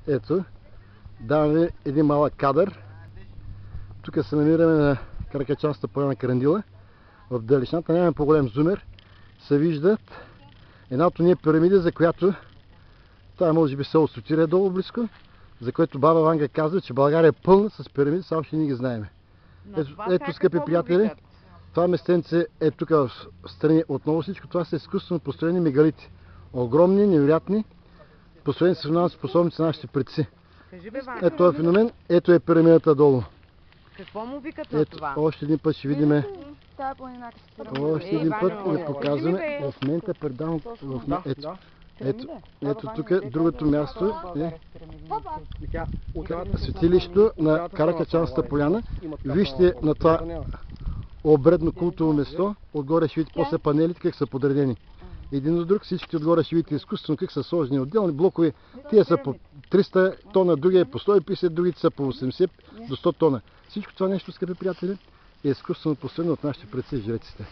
Ето, давам ви един малък кадър. Тук се намираме на Каракачанската поляна Кърндила. В далечината нямаме по-голям зумер. Се виждат една от ние пирамиди, за която това може би село Сотирия долу близко, за което баба Ванга казва, че България е пълна с пирамиди, само ще ни ги знаем. Ето, скъпи приятели, това местенце е тук в страни отново. Всичко това са изкуствено построени мегалити. Огромни, невероятни, построени с феноменални способности на нашите предци. Ето този феномен, ето е пирамидата долу. Какво му викат на това? Още един път ще видим. Още един път ви показваме. В момента предавам. Ето тук другото място е светилището на Каракачанската поляна. Вижте на това обредно култово место. Отгоре ще видите после панелите как са подредени. Един до друг, всички отгоре ще видите изкуствено как са сложени отделни блокове. Тия са по 300 тона, другия е по 150, другите са по 80 до 100 тона. Всичко това нещо, скъпи приятели, е изкуствено построено от нашите предци жреците.